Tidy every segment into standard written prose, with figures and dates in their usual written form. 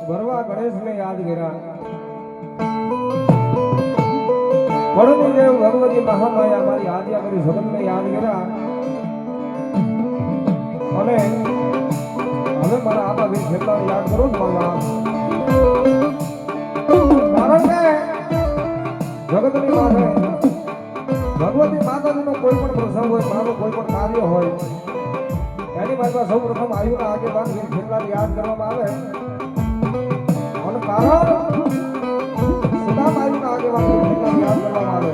ભરવા ગણેશને યાદ કર્યા. પડની દેવ ભગવતી મહામાયા મારી આદ્યા કરી જગતને યાદ કર્યા. અને હવે મારા આબા વીર ખેતલાને યાદ કરો જ મારા. કારણ કે જગતની માથે ભગવતી માતાજીનો કોઈ પણ પ્રસંગ હોય, મારું કોઈ પણ કાર્ય હોય, એની મારી સૌ પ્રથમ આયુના આગેવાન વીર ખેતલાને યાદ કરવામાં આવે. અને કારણ સુદામ આયુના આગેવાન વીર ખેતલાને યાદ કરવામાં આવે.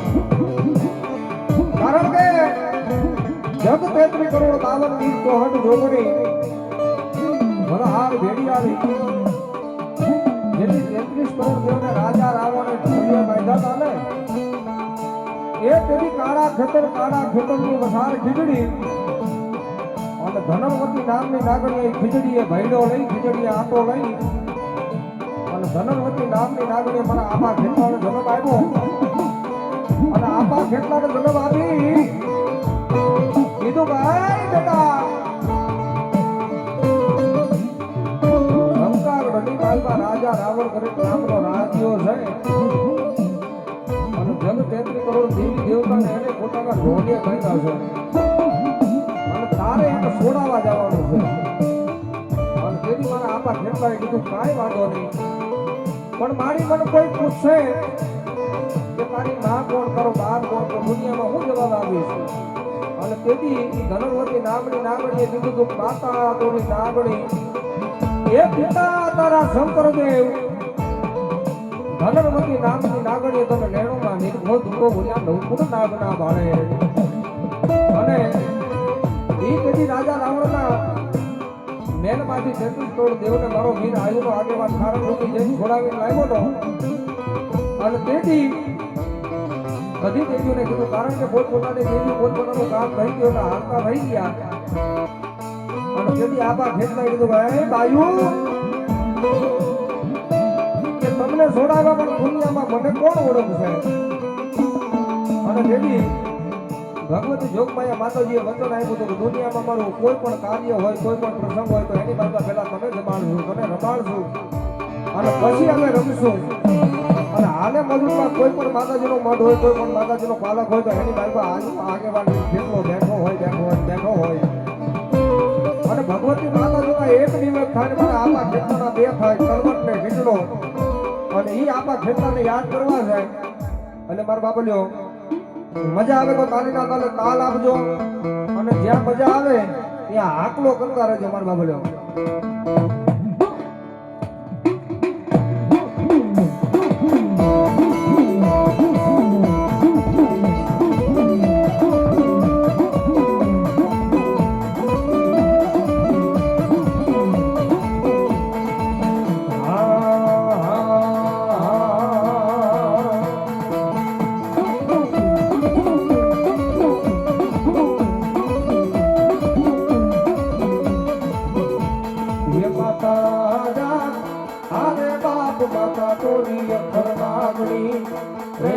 કારણ કે જગ 33 કરોડ 52 વીર કોહટ જોગણી વરહાર ભેડી આવી. જેથી 33 કરોડ દેવને રાજા રાવણે ઢોલિયા બાંધ્યા હતા ને, એ તેની કાળા ખેતરની વસાર ખીજડી અને ધનવતી નામની નાગણીએ ખીજડીએ ભૈડો લઈ, ખીજડીએ આટો લઈ અને ધનવતી નામની નાગણીએ મારા આબા ખેતલાને જન્મ આપ્યો. અને આબા ખેતલાને જન્મ આપી કીધું ભાઈ બેટા રાજા રાવણ કરે નામનો રાજ્યો છે. અને જગ 33 કરોડ દેવી દેવતાને એને પોતાના ઢોલિયે બાંધ્યા છે. અને તારે એને છોડાવવા જવાનું છે. અને તેથી મારા આબા ખેતલાએ કીધું કાંઈ વાંધો નહીં, પણ મારી મને કોઈ પૂછશે કે તારી માં કોણ, તારો બાપ કોણ, તો દુનિયામાં હું જવાબ આપીશ. અને તેથી ધનવતી નામની નાગણીએ કીધું તું માતા તોરી નાગણી એ પિતા તારા શંકરદેવ ધનવતી નામની નાગણીએ તને નેણોમાં નિર્ભો દુઃખો બોલ્યા નવપુર નાગના ભાળે. અને એ તેથી રાજા રાવણના મહેલમાંથી 33 કરોડ દેવને મારો વીર આયુનો આગેવાન કારણ રૂપી જઈને છોડાવીને લાવ્યો હતો. અને તેથી બધી દેવીઓને કીધું, કારણ કે પોતપોતાની દેવી પોતપોતાનું કામ થઈ ગયું એટલે હાલતા થઈ ગયા. અને તેથી આબા ખેતલાએ કીધું ભાઈ બાયુ કે તમને છોડાવવા પણ દુનિયામાં મને કોણ ઓળખશે. અને તેથી ભગવતી જોગમાયા માતાજીએ વચન આપ્યું હતું કે દુનિયામાં મારું કોઈ પણ કાર્ય હોય, કોઈ પણ પ્રસંગ હોય તો એની બાજુ પહેલા તમે જમાડશું, તમે રમાડશું અને પછી અમે રમશું. અને હાલે મજૂરમાં કોઈ પણ માતાજીનો મઢ હોય, કોઈ પણ માતાજીનો પાલક હોય તો એની બાજુ આગેવાન જેટલો બેઠો હોય. અને ભગવતી માતાજીના એક નિવેદ થાય, મારા આબા ખેતલાના 2 થાય, કલવટ ને વીજળો. અને એ આબા ખેતલાને યાદ કરવા છે. અને મારા બાબલ્યો મજા આવે તો તાલીના તાલે તાલ આપજો, અને જ્યાં મજા આવે ત્યાં આકલો કરતા રહેજો મારા બાબલ્યો. માતા તોરી અખર નાગણી રે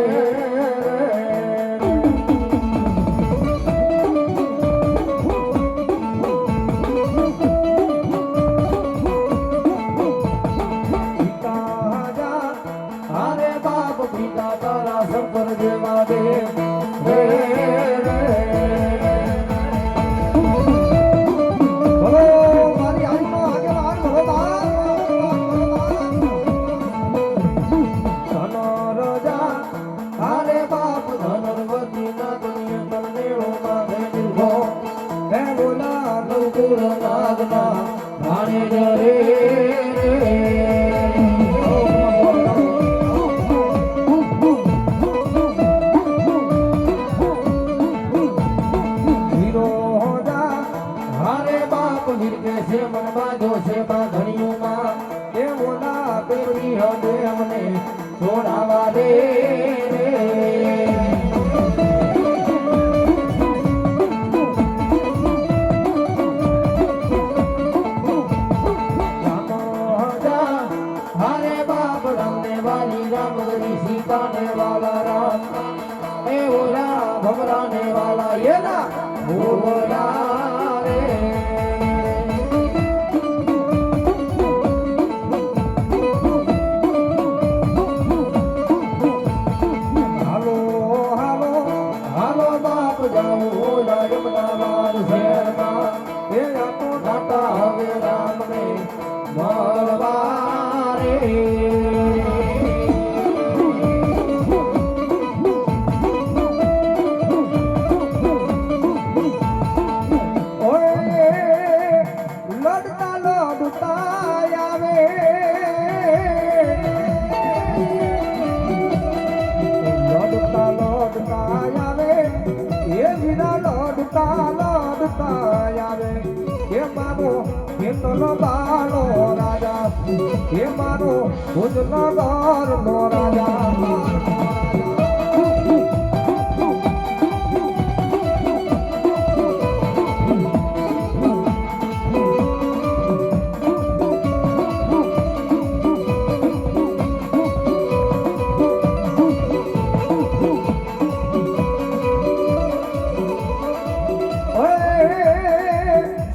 પિતા જા અરે બાપ પિતા તારા શંકર જેવા દે રે भगवाने वाला ये ना भूला रे ભુજલ બાનો રાજા હે મારો ભુજલ નો રાજા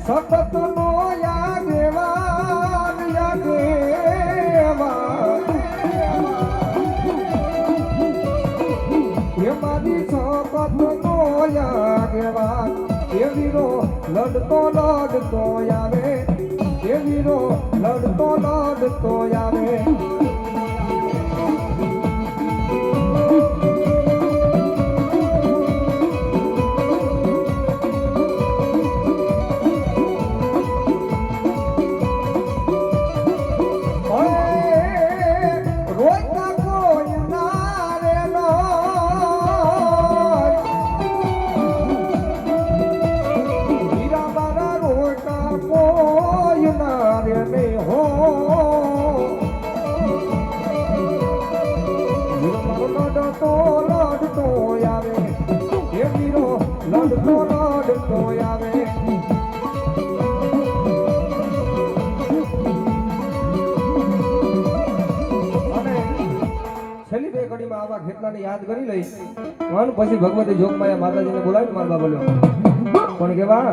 સતત નો યાગેવાન એ મારી સતત નો યાગેવાન એ વીરો લડતો લડતો આવે એ વીરો લડતો લડતો આવે યાદ કરી લઈ પછી ભગવતી જોગમાયા માતાજીને બોલાવી મારવા બોલ્યો પણ કેવા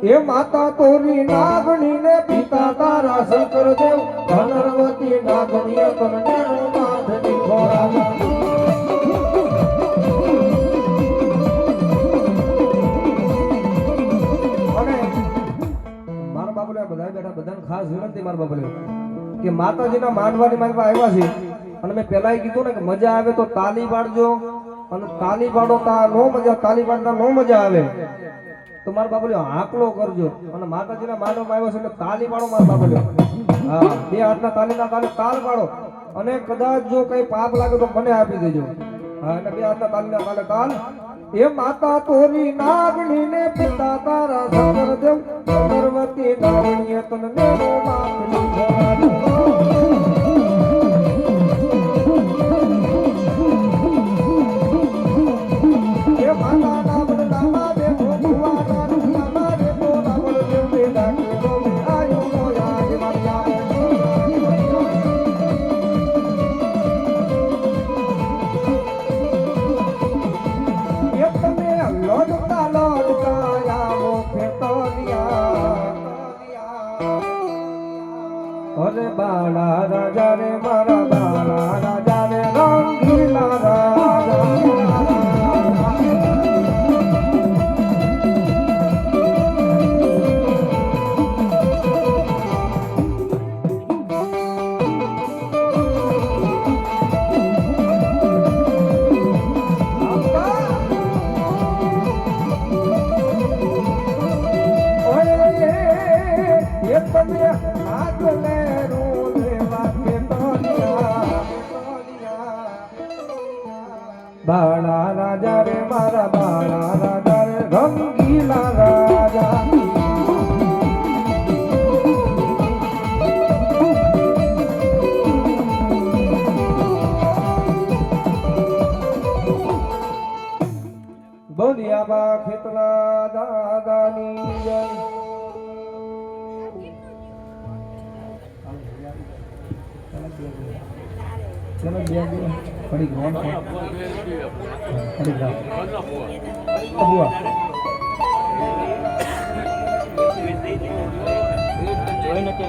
એ માતા તોરી નાગણી ને પિતા તારા શંકર દેવ ધનરવતી નાગણીએ તને માધની ખોરાવા અને મારા બાબુલે બધા બેઠા બધાને ખાસ વિનંતી મારા બાબુલે કે માતાજીના માંડવાની માંગવા આવ્યા છે અને મેં પહેલા કીધું ને કે મજા આવે તો તાલી પાડજો અને તાલી પાડો તાલી પાડતા નો મજા આવે તો મારા બાબલ્યો હાકલો કરજો અને માતાજીના માનવમાં આવ્યો છે એટલે તાલી પાડો મારા બાબલ્યો હા બે હાથના તાલીના તાલે તાલ પાડો અને કદાચ જો કઈ પાપ લાગે તો મને આપી દેજો હા એટલે બે હાથના તાલીના તાલે તાલ એ માતા તોરી નાગણી ને પિતા તારા શંકર દેવ પાર્વતી નાગણીએ તને નો માથની ખોરાવા અરે બાળા રાજા રે મારા બાળા રાજા રે રંગીલા રાજા બાળા રાજા રે મારા બાળા રાજા રે રંગીલા રાજા બોલિયા બા ખેતલા દાદાની જય ચલો બે પડી ગયો પડી ગયો અબુઆ જોઈને કે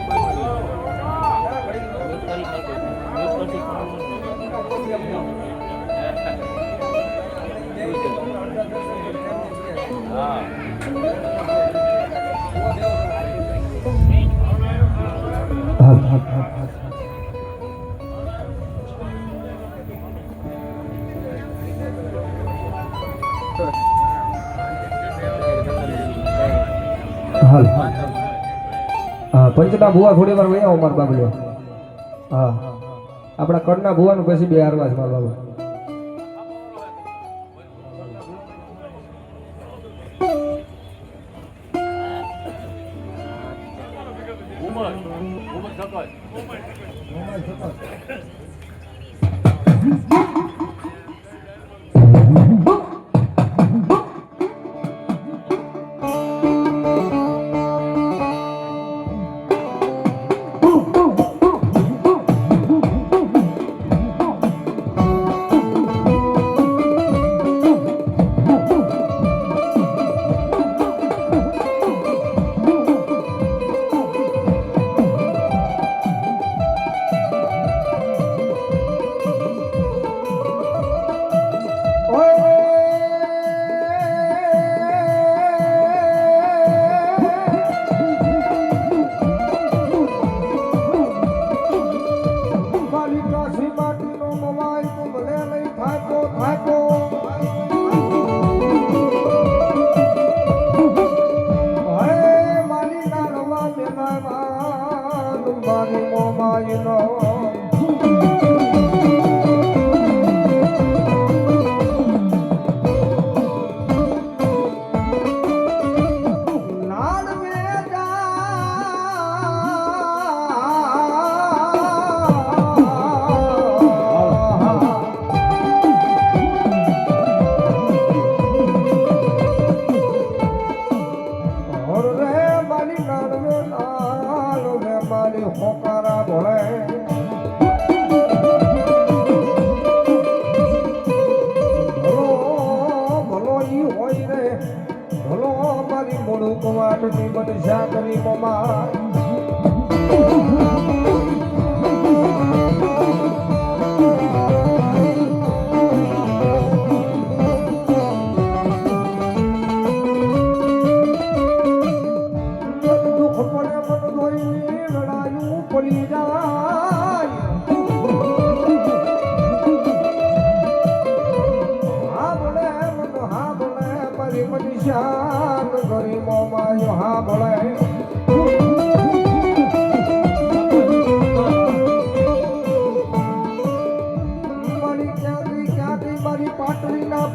હા પંચના ભુવા થોડી વાર વહી આવો મારા બાબલ્યો હા આપણા કડના ભુવાનું પછી બે હારવા છે મારા બાબુ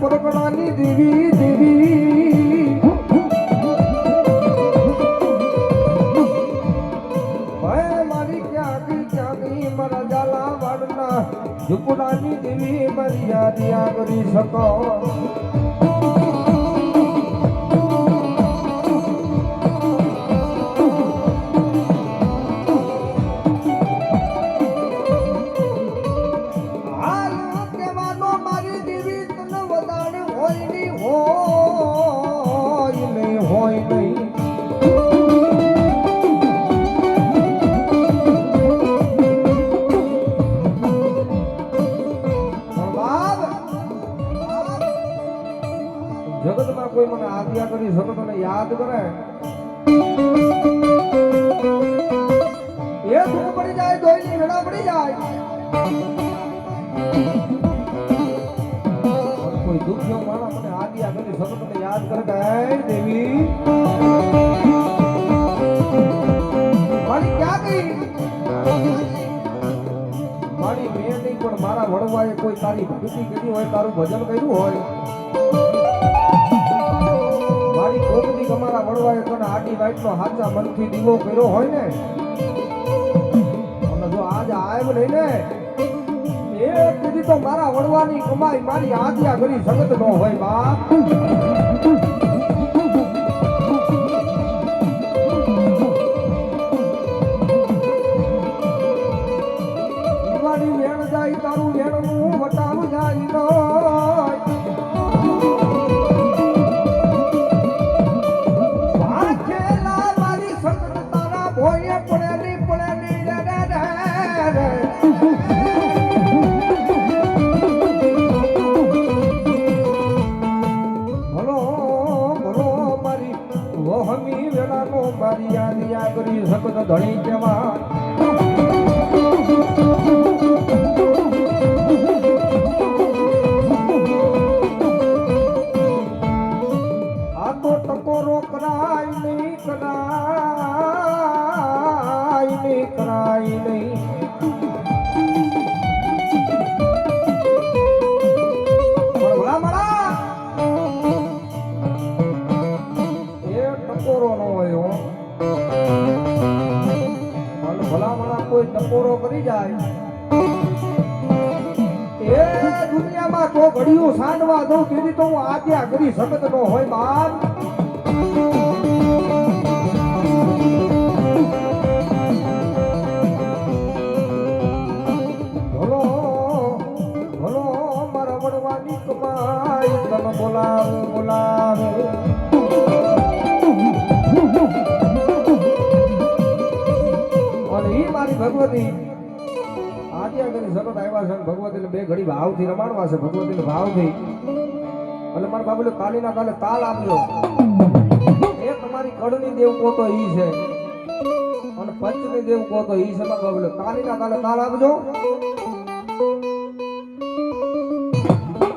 પરગણાની દેવી દેવી મારી ક્યાંથી મારા જાલા વાડના ઝુપડાની દેવી મારી યાદિયા કરી શકો જગતમાં કોઈ મને આજ્ઞા કરી શકો તને યાદ કરે એ દુઃખ પડી જાય દોઈની વેળા પડી જાય કોઈ દુખ્યો માણસ મને આજ્ઞા કરી શકો તને યાદ કરે કે દેવી મારી ક્યાં ગઈ મારી મેં નહીં પણ મારા વડવાએ કોઈ તારી ભક્તિ કરી હોય તારું ભજન કર્યું હોય મારી કોકની તમારા વડવાએ તને આડી વાઈટનો હાચા મનથી દીવો કર્યો હોય ને અને જો આજ આયમ નહીં ને એક સુધી તો મારા વડવાની કમાઈ મારી આજ્ઞા કરી સગત ન હોય બાપ વેણ જાય તારું વેણનું વટાવું જાય નો કરી શકતો ધણી કેવા આ તો ટકોરો કરાય નહીં કરાય નહીં કરાય નહીં ભલા મળા એ ટકોરો ન હોય ભલામણા કોઈ ટકોરો કરી જાય એ દુનિયામાં તો ઘડિયું સાંડવા દઉં તેથી તો હું આજ્ઞા કરી શકત ન હોય બાપ. ભલો ભલો મારા વડવાની કમાઈ તમે બોલાવો બોલાવો. અને ઈ મારી ભગવતી આજ્ઞા કરી શકત આવ્યા છે. ભગવતીને બે ઘડી ભાવથી રમાડવા છે. ભગવતીને ભાવથી એટલે મારા બાબુ તાલીના તાલે તાલ આપજો. એ તમારી કડની દેવ કહો તો ઈ છે અને પંચની દેવ કહો તો ઈ છે. મારા બાબુ તાલીના તાલે તાલ આપજો.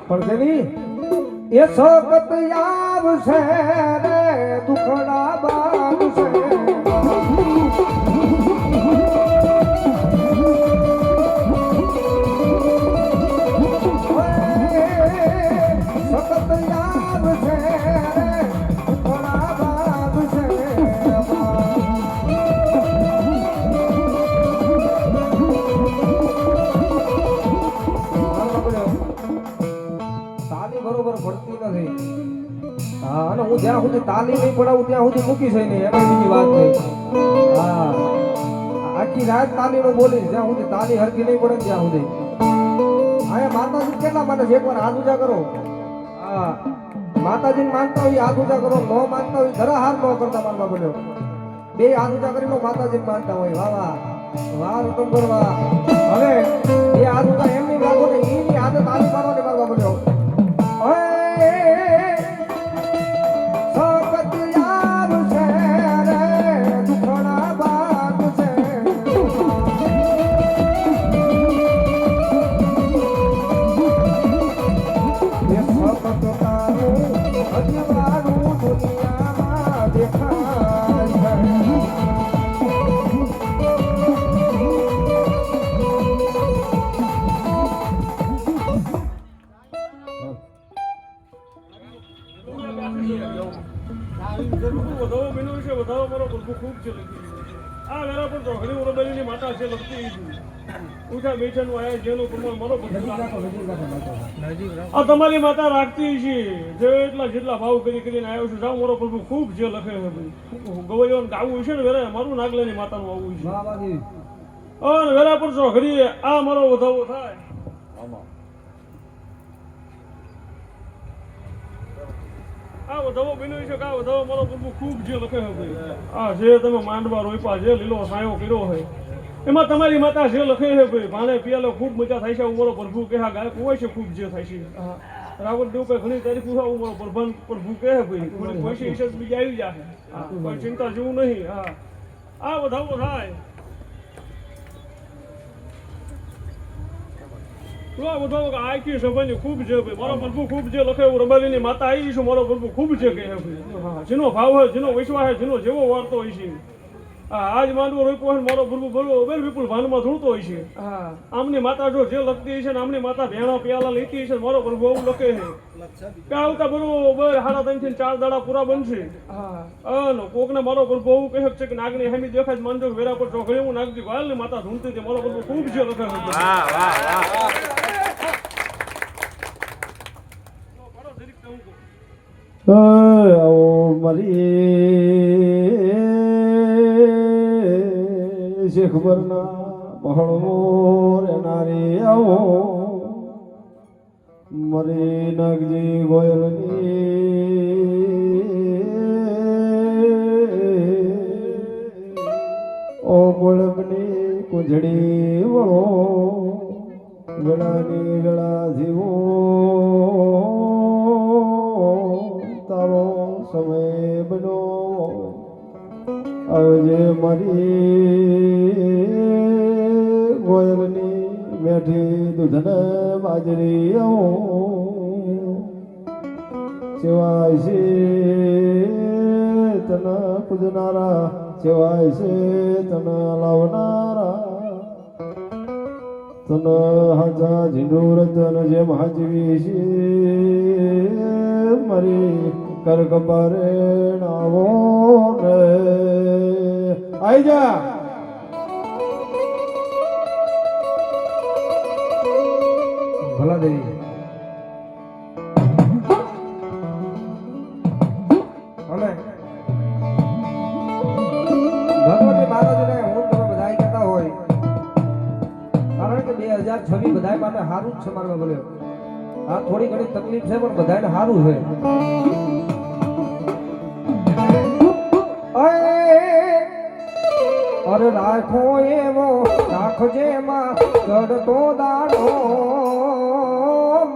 પણ દેવી એ સખત આવશે રે દુખડા બાંધશે. હું જ્યાં સુધી તાલી નહીં પડાવું ત્યાં સુધી મૂકી છે નહીં. એમાં બીજી વાત નહીં. હા આખી રાત તાલી નો બોલીશ જ્યાં સુધી તાલી હરકી નહીં પડે ત્યાં સુધી. અહીંયા માતાજી કેટલા માટે છે? એકવાર હાથ ઊંચા કરો. હા માતાજીને માનતા હોય હાથ ઊંચા કરો. ન માનતા હોય જરા હાથ ન કરતા માનવા બોલ્યો. બે હાથ ઊંચા કરી લો માતાજીને માનતા હોય. વાહ વાહ વાહ રતન કરવા. હવે એ હાથ ઊંચા એમની રાખો ને એની હાથે તાલી પાડવાની મારવા બોલ્યો. તમારી માતા રાખતી છે જેટલા ભાવ કરીને આવ્યો છું. જાઓ મારો પ્રભુ ખૂબ જે લખે છે ગવૈયો ગાવું છે ને વેરા મારું નાગલાની માતાનું આવું છે. અને વેરા પર છો ઘડી આ મારો વધાવો થાય. આ વધાવો બન્યો છે કે આ વધાવો મારો પ્રભુ ખૂબ જે લખે છે. આ જે તમે માંડવા રોપ્યા જે લીલો સાયો કર્યો હોય એમાં તમારી માતા જે લખે છે ભાઈ ભાણે પિયાલો ખૂબ મજા થાય છે. ઉમરો પ્રભુ કે હા ગાયક હોય છે ખૂબ જે થાય છે. રાવણ દેવ પર ઘણી તારીખ ઉમરો પ્રભુ કહે ભાઈ પૈસે ઈશસ બીજા આવી જાય. કોઈ ચિંતા જેવું નહીં. હા આ વધાવો થાય. વધાવો આખી સભાની ખૂબ જે ભાઈ મારો પ્રભુ ખૂબ જે લખે એવું રબાલીની માતા આવી છું. મારો પ્રભુ ખૂબ જે કહે ભાઈ. હા જેનો ભાવ હોય જેનો વિશ્વાસ હોય જેનો જેવો વાર્તો હોય છે. આજ માંડવો રોપ્યો હોય મારો પ્રભુ બોલો બેન વિપુલ ભાનમાં ધૂળતો હોય છે. હા આમની માતા જો જે લખતી છે ને આમની માતા ભેણા પ્યાલા લેતી છે. મારો પ્રભુ એવું લખે છે કે આવતા બરોબર 3.5 થી 4 દાડા પૂરા બનશે. હા અને કોકને મારો પ્રભુ એવું કહે છે કે નાગની હેમી દેખાય માનજો વેરા પર ચોઘડી હું નાગજી વાલ ની માતા ધૂણતી હતી. મારો પ્રભુ ખૂબ જે લખે છે. ખબરના પહળવો રેનારી આવો મરી નાગજી ગોયલની ઓ ગોળબની કુંજડી વળો વેળાની વેળા જીવો તારો સમય બનો આવજે મારી ગોયલની મેઠી દૂધને બાજરી આવું સેવાય છે તને પૂજનારા સેવાય છે તને લાવનારા તને હાજા ઝીંડુર તન જેમ હાજવી છે મારી કર કપારે આવો ને આઈ જા ભલા દેવી અને ભગવતી માતાજીને હું તમે બધાય કહેતા હોય કારણ કે 2026 બધાય માટે સારું જ છે મારા બોલ્યો આ થોડી ઘણી તકલીફ છે પણ બધાને સારું છે અરે રાખો એવો રાખજે માં ચડતો દાડો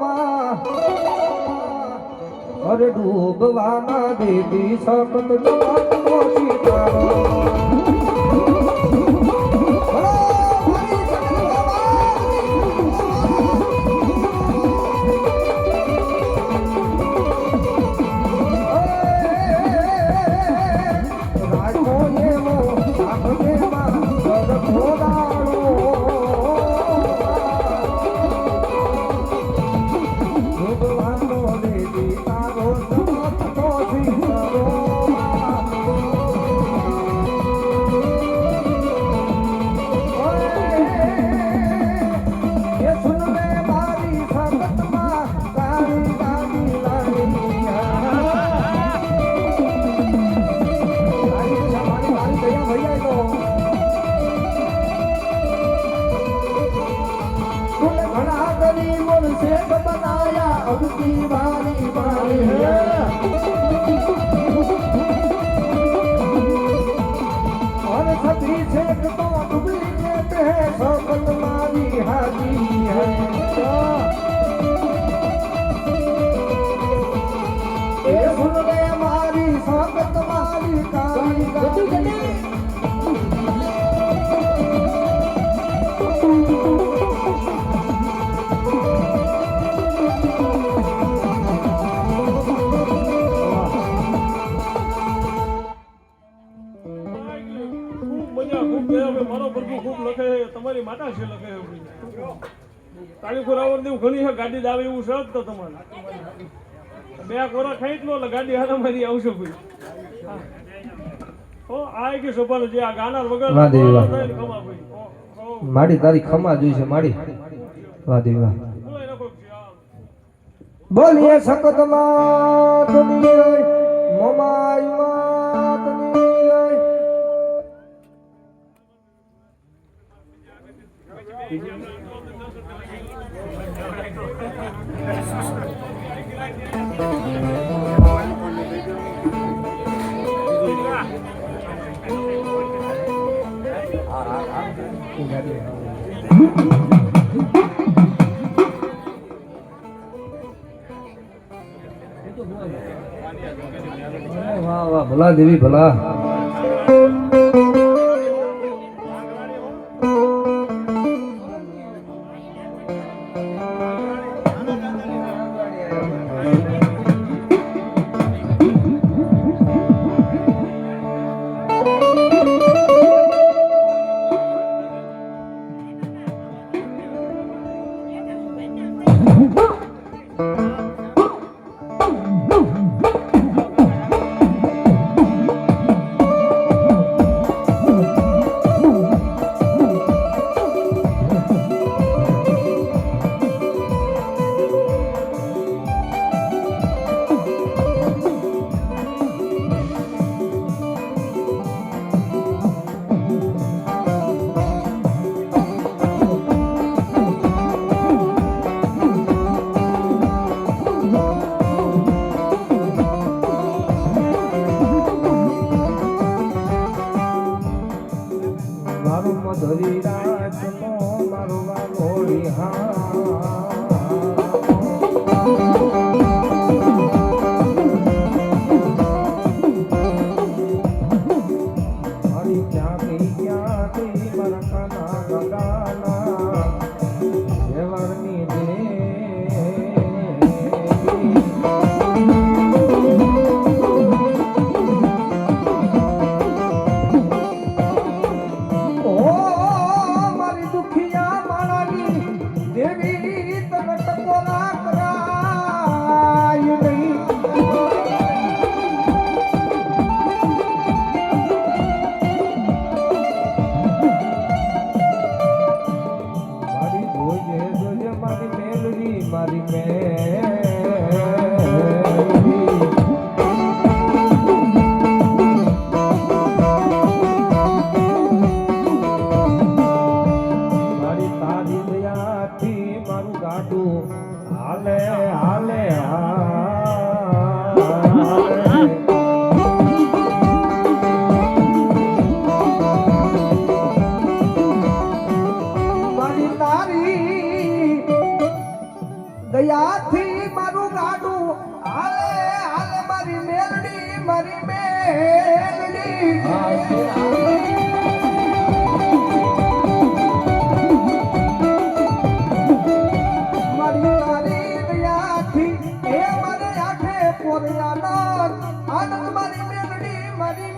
માં અરે ડૂબવાના દેતી સખત જવાતો સીતારો તમારી માતા છે લખે તાળી ખોરાવર દેવું ઘણી છે ગાડી દાવે એવું છે તો તમારે બે કોરા ખાઈ જ લો એટલે ગાડી હારામારી આવશે ભાઈ ઓ આ કે સોપાનો જે આ ગાના વગર વાહ દેવી વાહ. ખમા ભાઈ માડી તારી ખમા જોઈશે માડી વાહ દેવી વાહ બોલાય નાખો બોલીએ સકત માતની મમાઈ માતની વાહ વાહ ભલા દેવી ભલા દેવી મારી મેલડી. મારી તારી દયાથી મારું ગાડું હાલે હાલે હાલે. મારી તારી દયાથી મારું ગાડું હાલે હાલે મારી મેલડી મારી મેલડી. મારી તારી દયાથી એ મારે આંખે પોરિયાનો આનંદ મારી મેલડી મારી